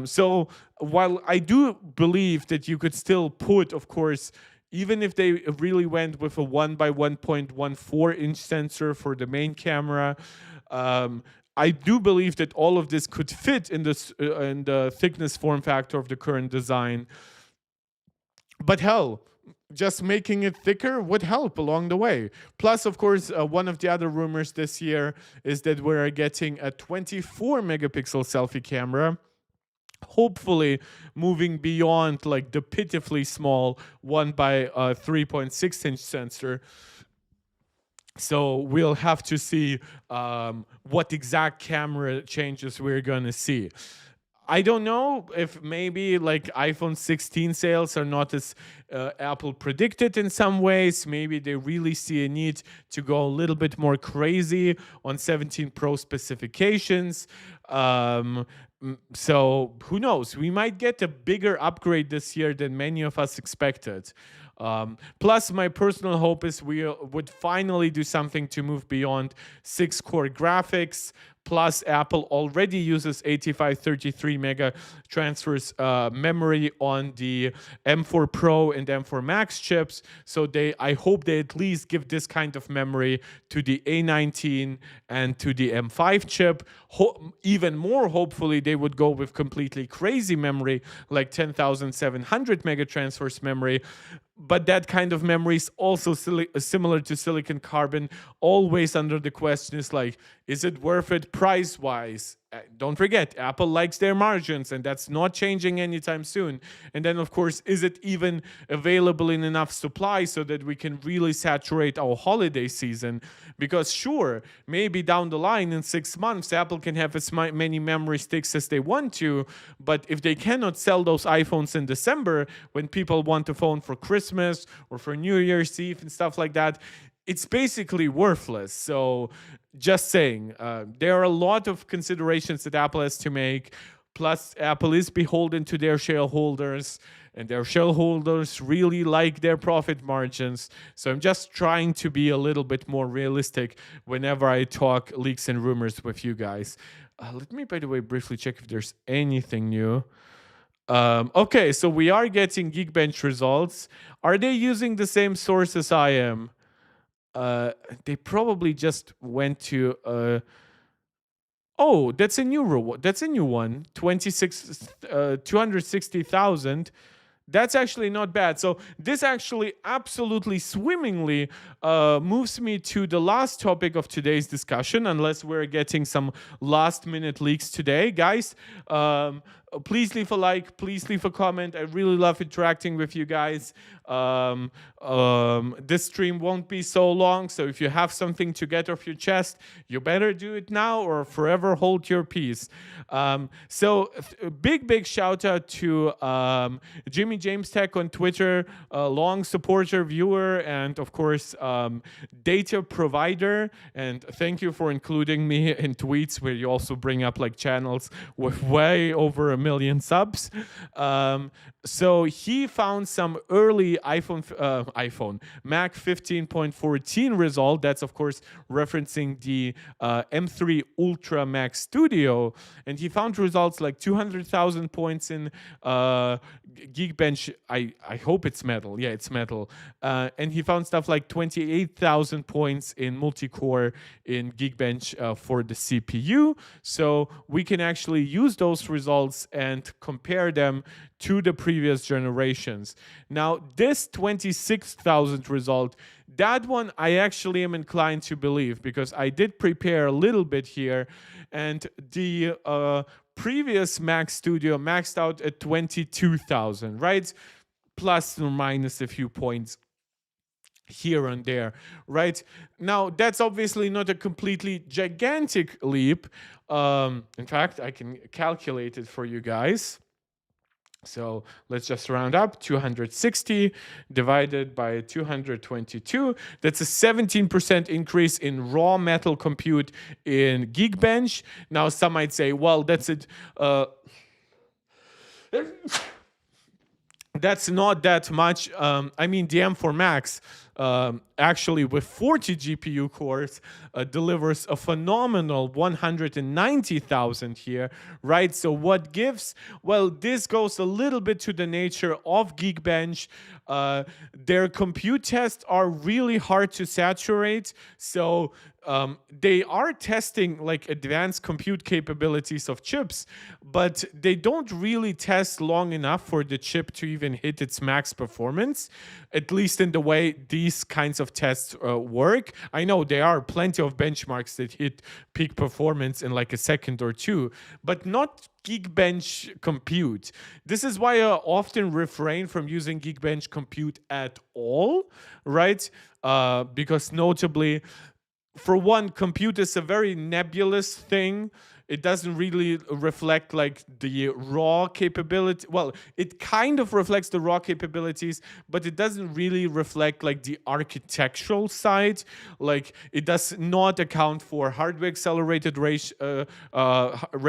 So while I do believe that you could still put, of course, even if they really went with a 1 by 1.14 inch sensor for the main camera, I do believe that all of this could fit in the thickness form factor of the current design. But hell, just making it thicker would help along the way. Plus, of course, one of the other rumors this year is that we're getting a 24 megapixel selfie camera, hopefully moving beyond like the pitifully small 1 by 3.6 inch sensor. So we'll have to see what exact camera changes we're going to see. I don't know if maybe like iPhone 16 sales are not as Apple predicted in some ways. Maybe they really see a need to go a little bit more crazy on 17 Pro specifications. So who knows? We might get a bigger upgrade this year than many of us expected. Plus, my personal hope is we would finally do something to move beyond 6-core graphics. Plus, Apple already uses 8533 mega transfers memory on the M4 Pro and M4 Max chips. So I hope they at least give this kind of memory to the A19 and to the M5 chip. Even more, hopefully, they would go with completely crazy memory like 10,700 mega transfers memory. But that kind of memory is also similar to silicon carbon. Always under the question is like, is it worth it price-wise? Don't forget, Apple likes their margins, and that's not changing anytime soon. And then, of course, is it even available in enough supply so that we can really saturate our holiday season? Because sure, maybe down the line in 6 months, Apple can have as many memory sticks as they want to, but if they cannot sell those iPhones in December when people want a phone for Christmas or for New Year's Eve and stuff like that, it's basically worthless. So just saying, there are a lot of considerations that Apple has to make. Plus, Apple is beholden to their shareholders, and their shareholders really like their profit margins. So I'm just trying to be a little bit more realistic whenever I talk leaks and rumors with you guys. Let me, by the way, briefly check if there's anything new. Okay, so we are getting Geekbench results. Are they using the same source as I am? They probably just went to oh, that's a new one. 260,000. That's actually not bad. So this actually absolutely swimmingly moves me to the last topic of today's discussion, unless we're getting some last minute leaks today. Guys, please leave a like, please leave a comment. I really love interacting with you guys. This stream won't be so long, so if you have something to get off your chest, you better do it now or forever hold your peace. So big shout out to Jimmy James Tech on Twitter, long supporter, viewer, and of course data provider. And thank you for including me in tweets where you also bring up like channels with way over 1 million subs. So he found some early iPhone Mac 15.14 result. That's of course referencing the M3 Ultra Mac Studio, and he found results like 200,000 points in Geekbench. I hope it's metal. Yeah, it's metal. And he found stuff like 28,000 points in multi-core in Geekbench for the CPU. So we can actually use those results and compare them to the previous generations. Now, this 26,000 result, that one I actually am inclined to believe because I did prepare a little bit here, and the previous Mac Studio maxed out at 22,000, right? Plus or minus a few points here and there, right? Now, that's obviously not a completely gigantic leap. In fact, I can calculate it for you guys. So let's just round up. 260 divided by 222. That's a 17% increase in raw metal compute in Geekbench. Now, some might say, well, that's it. That's not that much. I mean, the M4 Max actually with 40 GPU cores delivers a phenomenal 190,000 here, right? So what gives? Well, this goes a little bit to the nature of Geekbench. Their compute tests are really hard to saturate, so they are testing like advanced compute capabilities of chips, but they don't really test long enough for the chip to even hit its max performance, at least in the way these kinds of tests work. I know there are plenty of benchmarks that hit peak performance in like a second or two, but not Geekbench compute. This is why I often refrain from using Geekbench compute at all, right? Because notably, for one, compute is a very nebulous thing. It doesn't really reflect like the raw capability. Well, it kind of reflects the raw capabilities, but it doesn't really reflect like the architectural side. Like it does not account for hardware accelerated ray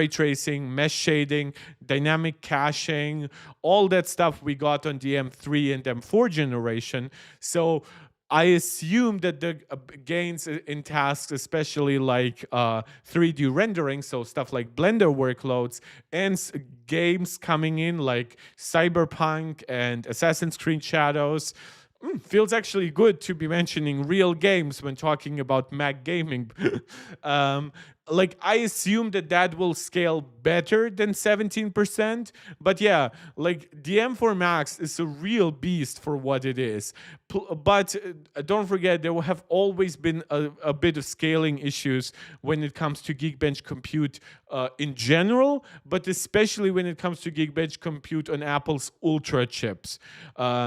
tracing, mesh shading, dynamic caching, all that stuff we got on the M3 and M4 generation. So I assume that the gains in tasks, especially like 3D rendering, so stuff like Blender workloads, and games coming in like Cyberpunk and Assassin's Creed Shadows, feels actually good to be mentioning real games when talking about Mac gaming. Like I assume that will scale better than 17%, but yeah, like the M4 Max is a real beast for what it is. But don't forget, there have always been a bit of scaling issues when it comes to Geekbench compute in general, but especially when it comes to Geekbench compute on Apple's Ultra chips.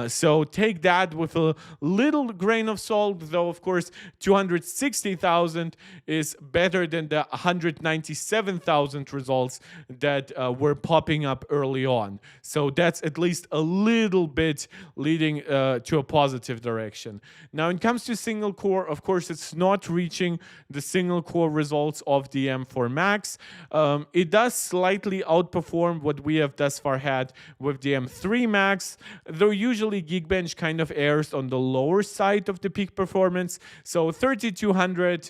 So take that with a little grain of salt, though of course 260,000 is better than the 197,000 results that were popping up early on. So that's at least a little bit leading to a positive direction. Now, when it comes to single core, of course, it's not reaching the single core results of the M4 Max. It does slightly outperform what we have thus far had with the M3 Max, though usually Geekbench kind of errs on the lower side of the peak performance. So 3,200,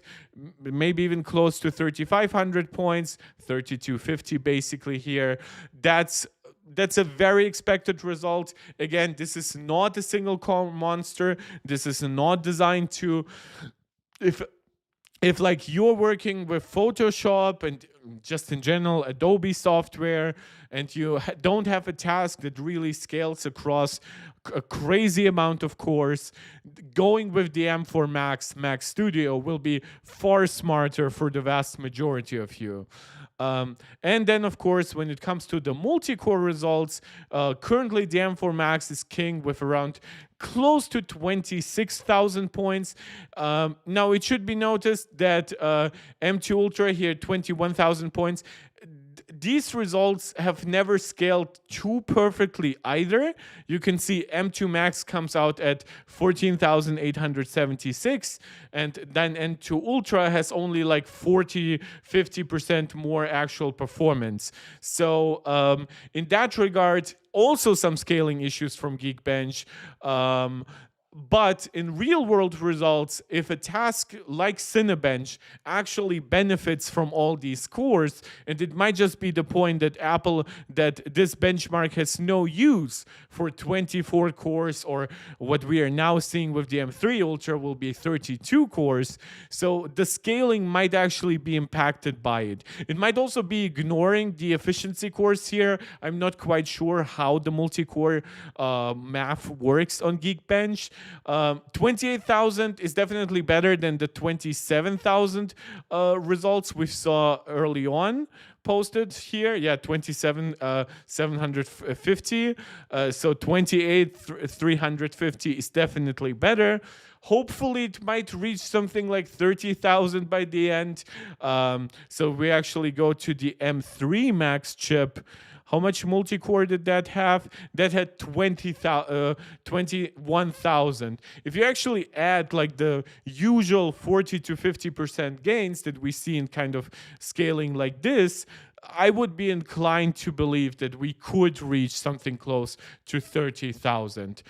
maybe even close to 3,500 points, 3,250 basically here. That's a very expected result. Again, this is not a single core monster. This is not designed to, if like you're working with Photoshop and just in general Adobe software, and you don't have a task that really scales across a crazy amount of cores, going with the M4 Max Studio will be far smarter for the vast majority of you. And then, of course, when it comes to the multi-core results, currently the M4 Max is king with around close to 26,000 points. Now, it should be noticed that M2 Ultra here, 21,000 points. These results have never scaled too perfectly either. You can see M2 Max comes out at 14,876, and then M2 Ultra has only like 50% more actual performance. So in that regard, also some scaling issues from Geekbench. But in real world results, if a task like Cinebench actually benefits from all these scores, and it might just be the point that that this benchmark has no use for 24 cores, or what we are now seeing with the M3 Ultra will be 32 cores. So the scaling might actually be impacted by it. It might also be ignoring the efficiency cores here. I'm not quite sure how the multi-core math works on Geekbench. 28,000 is definitely better than the 27,000 results we saw early on posted here. Yeah, 27,750. So 28,350 is definitely better. Hopefully it might reach something like 30,000 by the end. So we actually go to the M3 Max chip. How much multi-core did that have? That had 21,000. If you actually add like the usual 40 to 50% gains that we see in kind of scaling like this, I would be inclined to believe that we could reach something close to 30,000.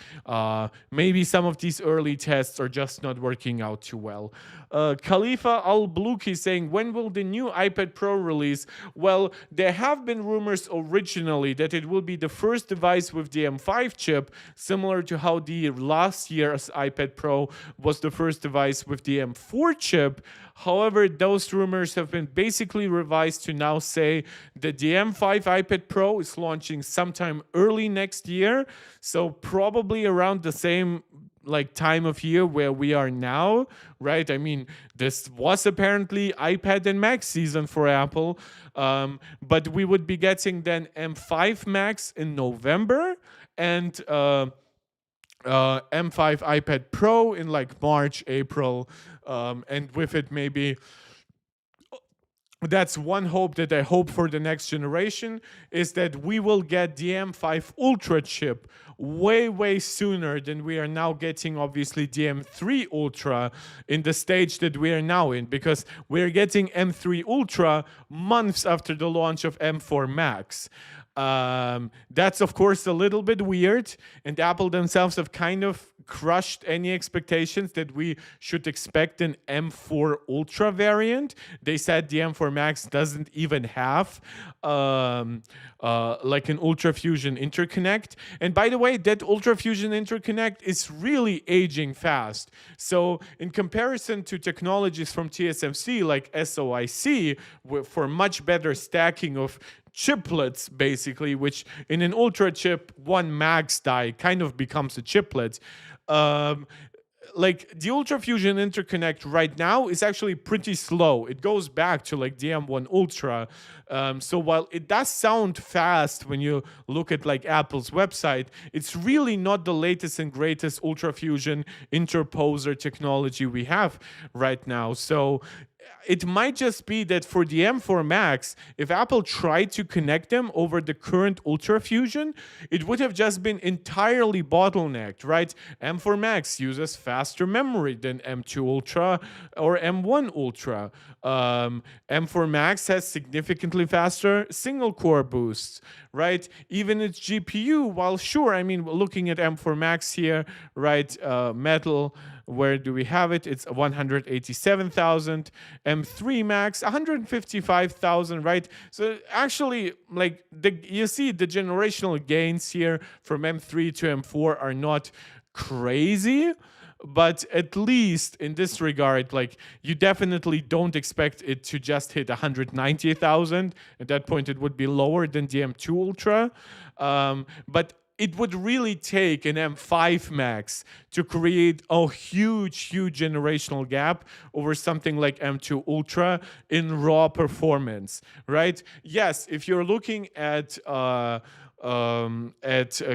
Maybe some of these early tests are just not working out too well. Khalifa Al-Bluki saying, when will the new iPad Pro release? Well, there have been rumors originally that it will be the first device with the M5 chip, similar to how the last year's iPad Pro was the first device with the M4 chip. However, those rumors have been basically revised to now say that the M5 iPad Pro is launching sometime early next year. So probably around the same like time of year where we are now, right? I mean, this was apparently iPad and Mac season for Apple, but we would be getting then M5 Max in November and M5 iPad Pro in like March, April, and with it maybe. That's one hope that I hope for the next generation, is that we will get the M5 Ultra chip way sooner than we are now getting obviously the M3 Ultra in the stage that we are now in, because we're getting M3 Ultra months after the launch of M4 Max. That's of course a little bit weird, and Apple themselves have kind of crushed any expectations that we should expect an M4 Ultra variant. They said the M4 Max doesn't even have like an Ultra Fusion interconnect. And by the way, that Ultra Fusion interconnect is really aging fast. So in comparison to technologies from TSMC like SOIC, for much better stacking of chiplets, basically, which in an ultra chip, one max die kind of becomes a chiplet. Like the Ultra Fusion interconnect right now is actually pretty slow. It goes back to like the M1 Ultra. So while it does sound fast when you look at like Apple's website, it's really not the latest and greatest Ultra Fusion interposer technology we have right now. So it might just be that for the M4 Max, if Apple tried to connect them over the current Ultra Fusion, it would have just been entirely bottlenecked, right? M4 Max uses faster memory than M2 Ultra or M1 Ultra. M4 Max has significantly faster single core boosts, right? Even its GPU, while sure, I mean, looking at M4 Max here, right? Metal, where do we have it? It's 187,000. M3 Max, 155,000, right? So actually, like you see the generational gains here from M3 to M4 are not crazy, but at least in this regard, like you definitely don't expect it to just hit 190,000. At that point, it would be lower than the M2 Ultra. But it would really take an M5 Max to create a huge generational gap over something like M2 Ultra in raw performance, right? Yes, if you're looking at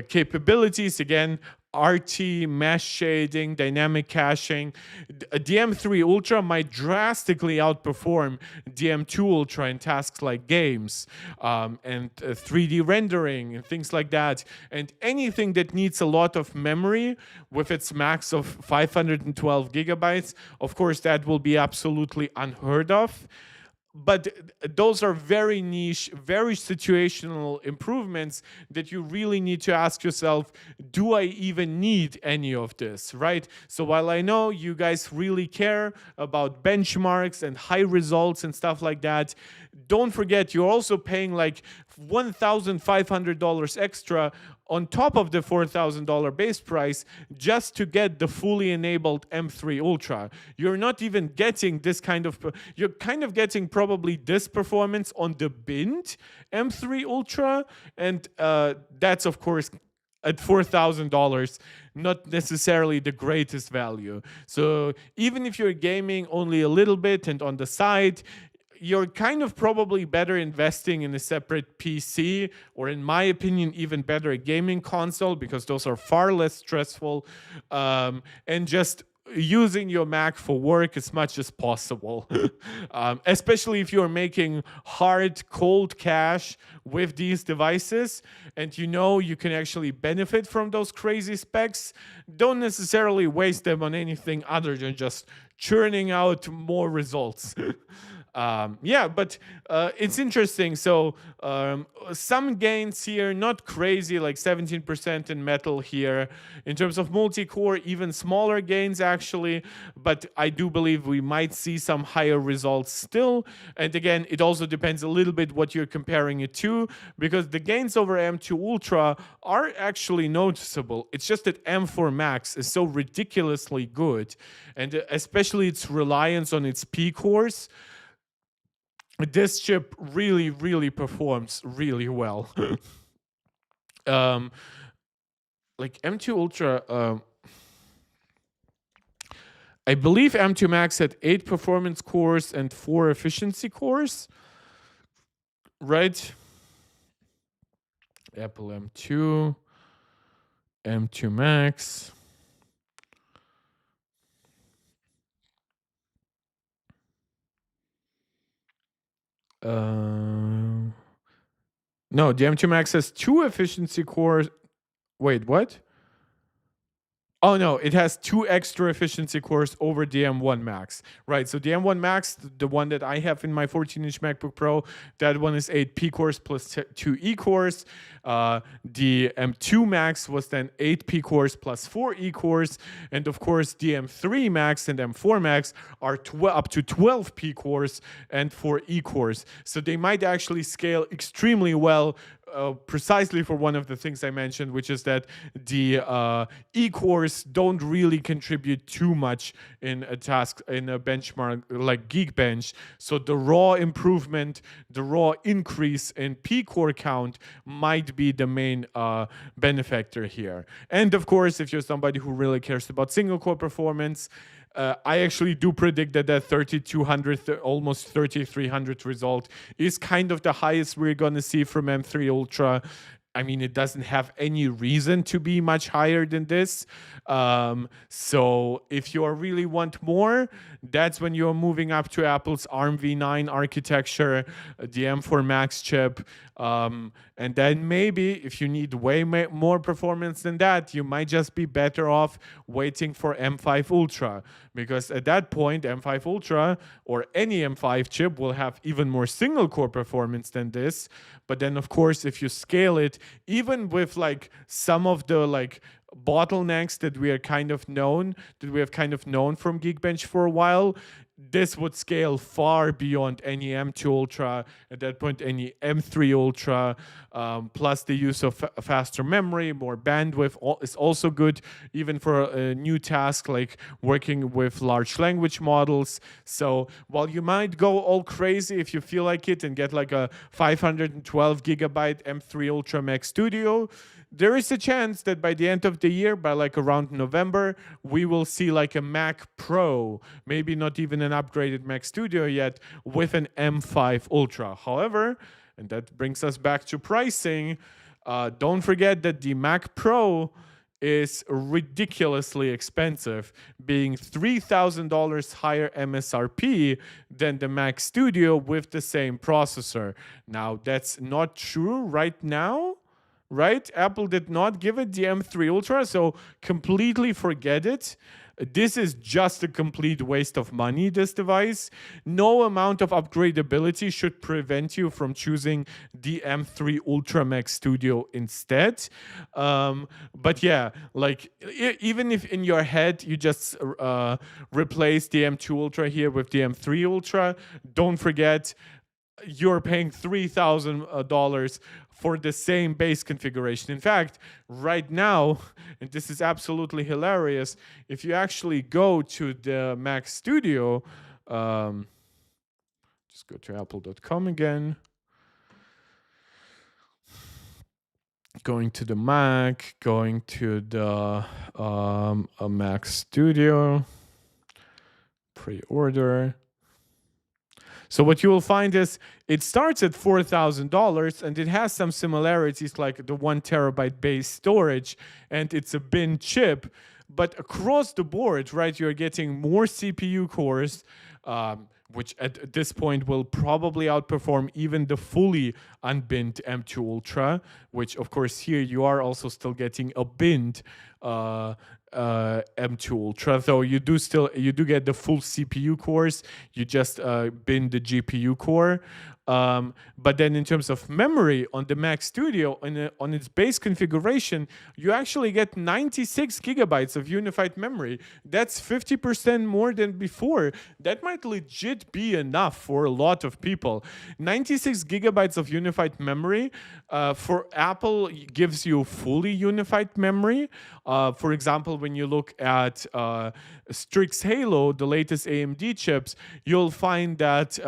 capabilities, again, RT, mesh shading, dynamic caching, DM3 Ultra might drastically outperform DM2 Ultra in tasks like games and 3D rendering and things like that. And anything that needs a lot of memory with its max of 512 gigabytes, of course, that will be absolutely unheard of. But those are very niche, very situational improvements that you really need to ask yourself, do I even need any of this, right? So while I know you guys really care about benchmarks and high results and stuff like that, don't forget you're also paying like $1,500 extra on top of the $4,000 base price just to get the fully enabled M3 Ultra. You're not even getting this kind of, you're kind of getting probably this performance on the binned M3 Ultra, and that's of course at $4,000, not necessarily the greatest value. So even if you're gaming only a little bit and on the side, you're kind of probably better investing in a separate PC, or in my opinion, even better a gaming console, because those are far less stressful, and just using your Mac for work as much as possible. Especially if you're making hard, cold cash with these devices and you know you can actually benefit from those crazy specs, don't necessarily waste them on anything other than just churning out more results. But it's interesting. So some gains here, not crazy, like 17% in metal here. In terms of multi-core, even smaller gains actually, but I do believe we might see some higher results still. And again, it also depends a little bit what you're comparing it to, because the gains over M2 Ultra are actually noticeable. It's just that M4 Max is so ridiculously good, and especially its reliance on its P cores. This chip really performs really well. Like M2 Ultra, I believe M2 Max had 8 performance cores and 4 efficiency cores, right? Apple M2, M2 Max. No, the M2 Max has 2 efficiency cores. Wait, what? Oh no, it has 2 extra efficiency cores over the M1 Max, right? So the M1 Max, the one that I have in my 14-inch MacBook Pro, that one is 8 P cores plus 2 E cores. The M2 Max was then 8 P cores plus 4 E cores, and of course the M3 Max and M4 Max are up to 12 P cores and 4 E cores. So they might actually scale extremely well. Precisely for one of the things I mentioned, which is that the E-cores don't really contribute too much in a task, in a benchmark like Geekbench. So the raw improvement, the raw increase in P-core count might be the main benefactor here. And of course, if you're somebody who really cares about single-core performance, I actually do predict that 3200, almost 3300 result is kind of the highest we're going to see from M3 Ultra. I mean, it doesn't have any reason to be much higher than this. So if you really want more, that's when you're moving up to Apple's ARM v9 architecture, the M4 Max chip. And then maybe if you need way more performance than that, you might just be better off waiting for M5 Ultra. Because at that point, M5 Ultra or any M5 chip will have even more single core performance than this. But then, of course, if you scale it, even with like some of the like bottlenecks that we have kind of known from Geekbench for a while, this would scale far beyond any M2 Ultra, at that point any M3 Ultra, plus the use of faster memory, more bandwidth is also good, even for a new task like working with large language models. So while you might go all crazy if you feel like it and get like a 512 gigabyte M3 Ultra Max Studio, there is a chance that by the end of the year, by like around November, we will see like a Mac Pro, maybe not even an upgraded Mac Studio yet, with an M5 Ultra. However, and that brings us back to pricing, don't forget that the Mac Pro is ridiculously expensive, being $3,000 higher MSRP than the Mac Studio with the same processor. Now, that's not true right now, right? Apple did not give it the M3 Ultra, so completely forget it. This is just a complete waste of money, this device. No amount of upgradability should prevent you from choosing the M3 Ultra Max Studio instead. But yeah, like even if in your head you just replace the M2 Ultra here with the M3 Ultra, don't forget you're paying $3,000 for the same base configuration. In fact, right now, and this is absolutely hilarious, if you actually go to the Mac Studio, just go to apple.com again, going to the Mac, going to the Mac Studio, pre-order. So what you will find is it starts at $4,000 and it has some similarities like the 1 terabyte base storage and it's a bin chip. But across the board, right, you're getting more CPU cores, which at this point will probably outperform even the fully unbinned M2 Ultra, which of course here you are also still getting a binned M2 Ultra, though you do get the full CPU cores. You just bin the GPU core. But then in terms of memory on the Mac Studio, on its base configuration, you actually get 96 gigabytes of unified memory. That's 50% more than before. That might legit be enough for a lot of people. 96 gigabytes of unified memory for Apple gives you fully unified memory. For example, when you look at Strix Halo, the latest AMD chips, you'll find that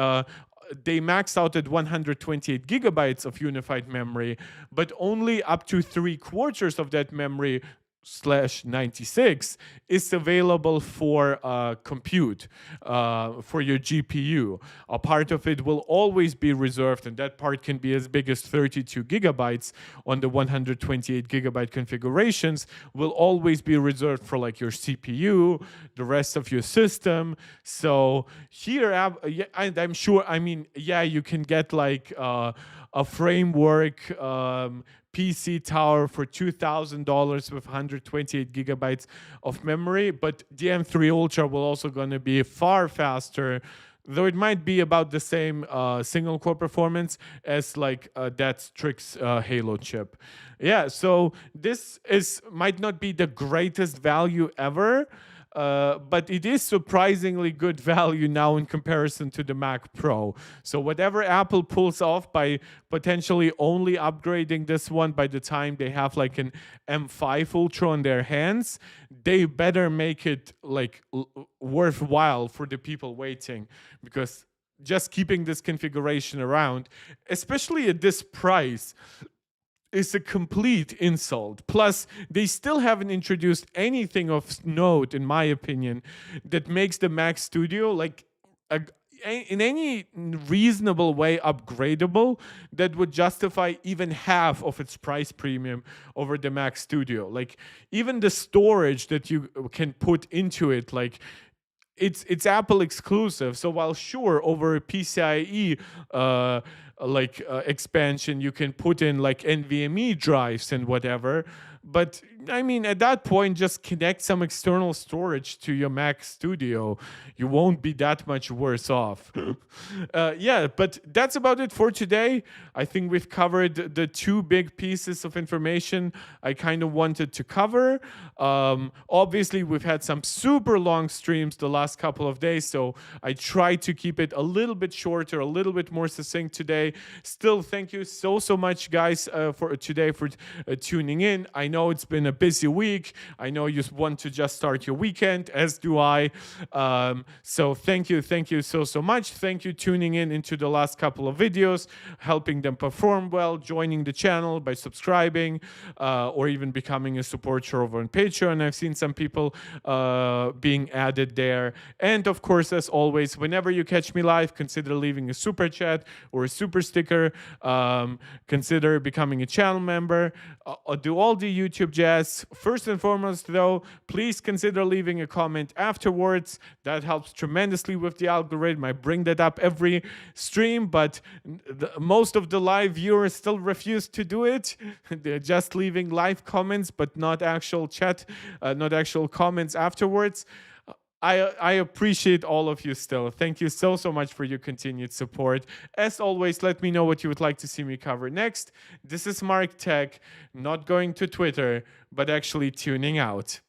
they max out at 128 gigabytes of unified memory, but only up to 3/4 of that memory /96 is available for compute, for your GPU. A part of it will always be reserved, and that part can be as big as 32 gigabytes on the 128 gigabyte configurations, will always be reserved for like your CPU, the rest of your system. So here, and I'm sure, I mean, yeah, you can get like a framework PC tower for $2,000 with 128 gigabytes of memory, but the M3 Ultra will also going to be far faster, though it might be about the same single core performance as like that Strix Halo chip. Yeah, so this might not be the greatest value ever, but it is surprisingly good value now in comparison to the Mac Pro. So whatever Apple pulls off by potentially only upgrading this one by the time they have like an M5 Ultra in their hands, they better make it like worthwhile for the people waiting, because just keeping this configuration around, especially at this price, is a complete insult. Plus, they still haven't introduced anything of note, in my opinion, that makes the Mac Studio like in any reasonable way upgradable that would justify even half of its price premium over the Mac Studio. Like even the storage that you can put into it, like it's Apple exclusive. So while sure over PCIe expansion you can put in like NVMe drives and whatever, but I mean at that point just connect some external storage to your Mac Studio. You won't be that much worse off. Yeah, but that's about it for today. I think we've covered the two big pieces of information I kind of wanted to cover. Obviously we've had some super long streams the last couple of days, so I tried to keep it a little bit shorter, a little bit more succinct today. today. Still, thank you so much, guys, for today for tuning in. I know it's been a busy week. I know you want to just start your weekend, as do I. So thank you so much. Thank you tuning in into the last couple of videos, helping them perform well, joining the channel by subscribing, or even becoming a supporter over on Patreon. I've seen some people being added there. And of course, as always, whenever you catch me live, consider leaving a super chat or a super sticker. Consider becoming a channel member. Do all the YouTube jazz. First and foremost, though, please consider leaving a comment afterwards. That helps tremendously with the algorithm. I bring that up every stream, but most of the live viewers still refuse to do it. They're just leaving live comments, but not actual chat, not actual comments afterwards. I appreciate all of you still. Thank you so much for your continued support. As always, let me know what you would like to see me cover next. This is Mark Tech, not going to Twitter, but actually tuning out.